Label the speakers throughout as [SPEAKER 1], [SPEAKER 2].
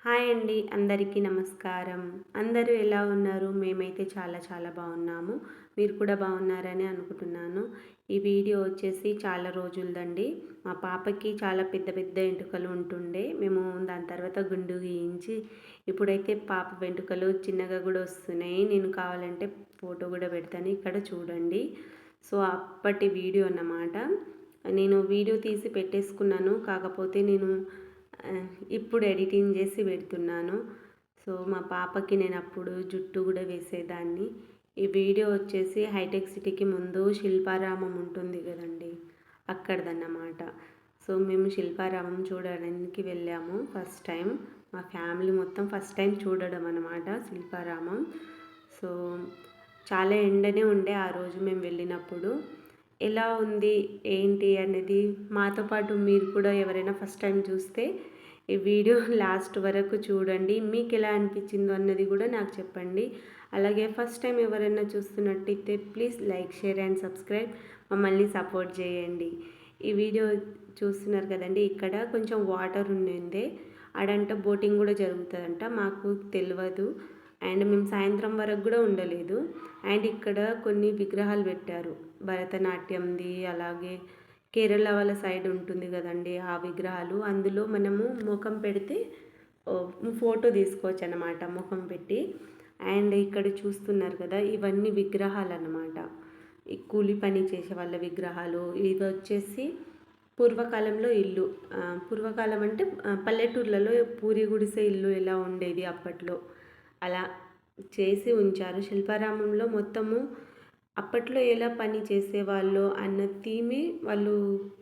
[SPEAKER 1] Hi అండి. అందరికీ నమస్కారం. అందరూ ఎలా ఉన్నారు? మేమైతే చాలా చాలా బాగున్నాము. మీరు కూడా బాగున్నారని అనుకుంటున్నాను. ఈ వీడియో వచ్చేసి చాలా రోజులదండి. మా పాపకి చాలా పెద్ద పెద్ద వెంట్రుకలు ఉంటుండే. మేము దాని తర్వాత గుండు గీయించి ఇప్పుడైతే పాప వెంట్రుకలు చిన్నగా కూడా వస్తున్నాయి. నేను కావాలంటే ఫోటో కూడా పెడతాను. ఇక్కడ చూడండి. సో అప్పటి వీడియో అన్నమాట. నేను వీడియో తీసి పెట్టేసుకున్నాను. కాకపోతే నేను ఇప్పుడు ఎడిటింగ్ చేసి పెడుతున్నాను. సో మా పాపకి నేను అప్పుడు జుట్టు కూడా వేసేదాన్ని. ఈ వీడియో వచ్చేసి హైటెక్ సిటీకి ముందు శిల్పారామం ఉంటుంది కదండి, అక్కడదన్నమాట. సో మేము శిల్పారామం చూడడానికి వెళ్ళాము ఫస్ట్ టైం. మా ఫ్యామిలీ మొత్తం ఫస్ట్ టైం చూడడం అన్నమాట శిల్పారామం. సో చాలా ఎండనే ఉండే ఆ రోజు మేము వెళ్ళినప్పుడు. ఎలా ఉంది ఏంటి అనేది మాతో పాటు మీరు కూడా ఎవరైనా ఫస్ట్ టైం చూస్తే ఈ వీడియో లాస్ట్ వరకు చూడండి. మీకు ఎలా అనిపించిందో అన్నది కూడా నాకు చెప్పండి. అలాగే ఫస్ట్ టైం ఎవరైనా చూస్తున్నట్టయితే please like, share and subscribe. మమ్మల్ని సపోర్ట్ చేయండి. ఈ వీడియో చూస్తున్నారు కదండి, ఇక్కడ కొంచెం వాటర్ ఉండిందే. ఆడంట బోటింగ్ కూడా జరుగుతుందంట, మాకు తెలియదు. అండ్ మేము సాయంత్రం వరకు కూడా ఉండలేదు. అండ్ ఇక్కడ కొన్ని విగ్రహాలు పెట్టారు, భరతనాట్యంది. అలాగే కేరళ వాళ్ళ సైడ్ ఉంటుంది కదండి ఆ విగ్రహాలు. అందులో మనము ముఖం పెడితే ఫోటో తీసుకోవచ్చు అన్నమాట, ముఖం పెట్టి. అండ్ ఇక్కడ చూస్తున్నారు కదా, ఇవన్నీ విగ్రహాలు అన్నమాట. ఈ కూలి పని చేసే వాళ్ళ విగ్రహాలు. ఇవి వచ్చేసి పూర్వకాలంలో ఇల్లు. పూర్వకాలం అంటే పల్లెటూర్లలో పూరి గుడిసె ఇల్లు ఎలా ఉండేది అప్పట్లో, అలా చేసి ఉంచారు. శిల్పారామంలో మొత్తము అప్పట్లో ఎలా పని చేసేవాళ్ళు అన్న థీమే వాళ్ళు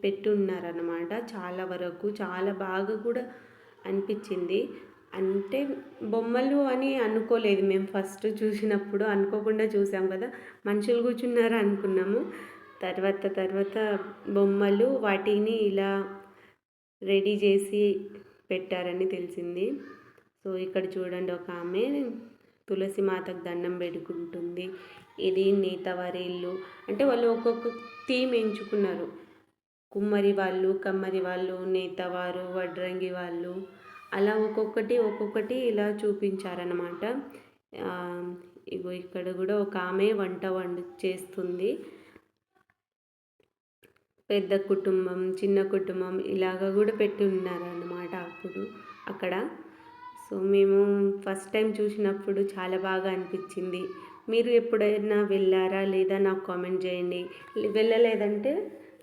[SPEAKER 1] పెట్టి ఉన్నారన్నమాట. చాలా వరకు చాలా బాగా కూడా అనిపించింది. అంటే బొమ్మలు అని అనుకోలేదు మేము ఫస్ట్ చూసినప్పుడు. అనుకోకుండా చూసాం కదా, మనుషులు కూర్చున్నారు అనుకున్నాము. తర్వాత బొమ్మలు వాటిని ఇలా రెడీ చేసి పెట్టారని తెలిసింది. సో ఇక్కడ చూడండి, ఒక ఆమె తులసి మాతకు దండం పెట్టుకుంటుంది. ఇది నేతవారి ఇల్లు. అంటే వాళ్ళు ఒక్కొక్క థీమ్ ఎంచుకున్నారు. కుమ్మరి వాళ్ళు, కమ్మరి వాళ్ళు, నేతవారు, వడ్రంగి వాళ్ళు, అలా ఒక్కొక్కటి ఇలా చూపించారన్నమాట. ఇగో ఇక్కడ కూడా ఒక ఆమె వంట చేస్తుంది. పెద్ద కుటుంబం, చిన్న కుటుంబం ఇలాగ కూడా పెట్టి ఉన్నారన్నమాట అప్పుడు అక్కడ. సో మేము ఫస్ట్ టైం చూసినప్పుడు చాలా బాగా అనిపించింది. మీరు ఎప్పుడైనా వెళ్ళారా లేదా నాకు కామెంట్ చేయండి. వెళ్ళలేదంటే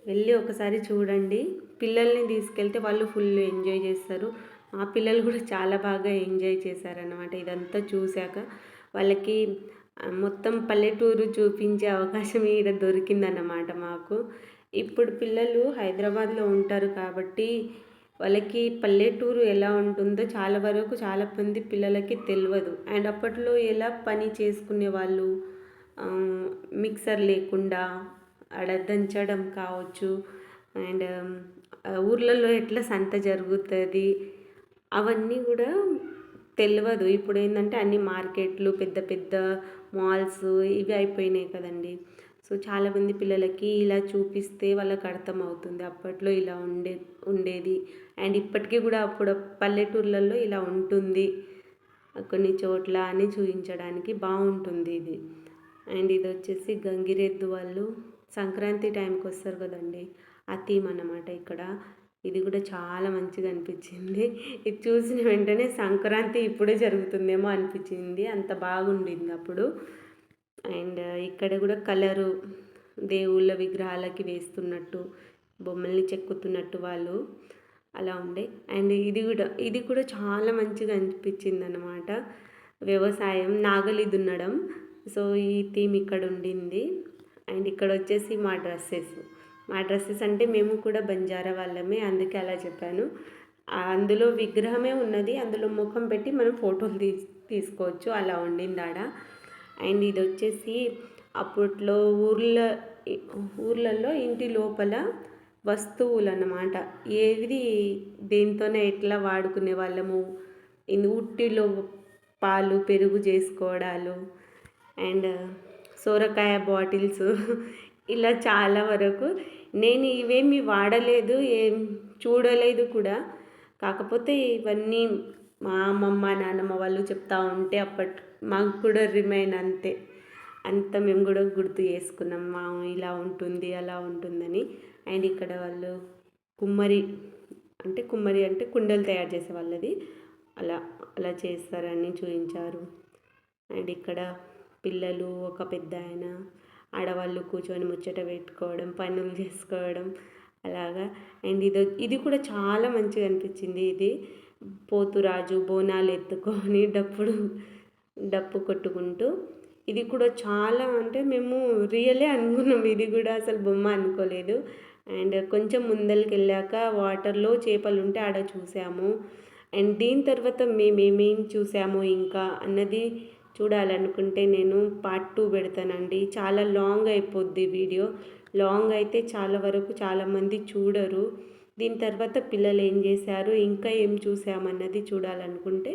[SPEAKER 1] వెళ్ళి ఒకసారి చూడండి. పిల్లల్ని తీసుకెళ్తే వాళ్ళు ఫుల్ ఎంజాయ్ చేస్తారు. మా పిల్లలు కూడా చాలా బాగా ఎంజాయ్ చేశారన్నమాట. ఇదంతా చూశాక వాళ్ళకి మొత్తం పల్లెటూరు చూపించే అవకాశం ఇక్కడ దొరికిందన్నమాట మాకు. ఇప్పుడు పిల్లలు హైదరాబాద్లో ఉంటారు కాబట్టి వాళ్ళకి పల్లెటూరు ఎలా ఉంటుందో చాలా వరకు చాలా మంది పిల్లలకి తెలియదు. అండ్ అప్పట్లో ఎలా పని చేసుకునే వాళ్ళు, మిక్సర్ లేకుండా ఆడ దంచడం కావచ్చు. అండ్ ఊర్లలో ఎట్లా సంత జరుగుతుంది అవన్నీ కూడా తెలియదు. ఇప్పుడు ఏంటంటే అన్ని మార్కెట్లు, పెద్ద పెద్ద మాల్స్ ఇవి అయిపోయినాయి కదండి. సో చాలామంది పిల్లలకి ఇలా చూపిస్తే వాళ్ళకి అర్థమవుతుంది అప్పట్లో ఇలా ఉండేది. అండ్ ఇప్పటికీ కూడా అప్పుడు పల్లెటూర్లలో ఇలా ఉంటుంది కొన్ని చోట్ల అని చూపించడానికి బాగుంటుంది ఇది. అండ్ ఇది వచ్చేసి గంగిరెద్దు వాళ్ళు సంక్రాంతి టైంకి వస్తారు కదండి, ఆ థీమ్ అన్నమాట ఇక్కడ. ఇది కూడా చాలా మంచిగా అనిపించింది. ఇది చూసిన వెంటనే సంక్రాంతి ఇప్పుడే జరుగుతుందేమో అనిపించింది, అంత బాగుండింది అప్పుడు. అండ్ ఇక్కడ కూడా కలరు దేవుళ్ళ విగ్రహాలకి వేస్తున్నట్టు, బొమ్మల్ని చెక్కుతున్నట్టు వాళ్ళు అలా ఉండే. అండ్ ఇది కూడా చాలా మంచిగా అనిపించింది అన్నమాట. వ్యవసాయం, నాగలి దున్నడం. సో ఈ థీమ్ ఇక్కడ ఉండింది. అండ్ ఇక్కడ వచ్చేసి మా డ్రెస్సెస్ అంటే మేము కూడా బంజారా వాళ్ళమే, అందుకే అలా చెప్పాను. అందులో విగ్రహమే ఉన్నది, అందులో ముఖం పెట్టి మనం ఫోటోలు తీసుకోవచ్చు, అలా ఉండింది ఆడ. అండ్ ఇది వచ్చేసి అప్పట్లో ఊర్లలో ఇంటి లోపల వస్తువులు అన్నమాట. ఏది దేనితోనే ఎట్లా వాడుకునే వాళ్ళము. ఉట్టిలో పాలు పెరుగు చేసుకోవడాలు. అండ్ సోరకాయ బాటిల్స్ ఇలా చాలా వరకు. నేను ఇవేమి వాడలేదు, ఏం చూడలేదు కూడా. కాకపోతే ఇవన్నీ మా అమ్మమ్మ నాన్నమ్మ వాళ్ళు చెప్తా ఉంటే మాకు కూడా రిమైన్ అంతే. అంత మేము కూడా గుర్తు చేసుకున్నాం, మా ఇలా ఉంటుంది అలా ఉంటుందని. అండ్ ఇక్కడ వాళ్ళు కుమ్మరి అంటే కుండలు తయారు చేసే వాళ్ళది, అలా అలా చేస్తారని చూపించారు. అండ్ ఇక్కడ పిల్లలు, ఒక పెద్ద ఆయన, ఆడవాళ్ళు కూర్చొని ముచ్చట పెట్టుకోవడం, పనులు చేసుకోవడం అలాగా. అండ్ ఇది కూడా చాలా మంచిగా అనిపించింది. ఇది పోతురాజు బోనాలు ఎత్తుకొని డప్పు కొట్టుకుంటూ, ఇది కూడా చాలా అంటే మేము రియలే అనుకున్నాం, ఇది కూడా అసలు బొమ్మ అనుకోలేదు. అండ్ కొంచెం ముందరికి వెళ్ళాక వాటర్లో చేపలు ఉంటే ఆడ చూసాము. అండ్ దీని తర్వాత మేము ఏమేమి చూసాము ఇంకా అన్నది చూడాలనుకుంటే నేను పార్ట్ 2 పెడతానండి. చాలా లాంగ్ అయిపోద్ది వీడియో. లాంగ్ అయితే చాలా వరకు చాలామంది చూడరు. దీని తర్వాత పిల్లలు ఏం చేశారు, ఇంకా ఏం చూసామన్నది చూడాలనుకుంటే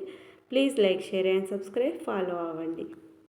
[SPEAKER 1] please like, share and subscribe, follow అవ్వండి.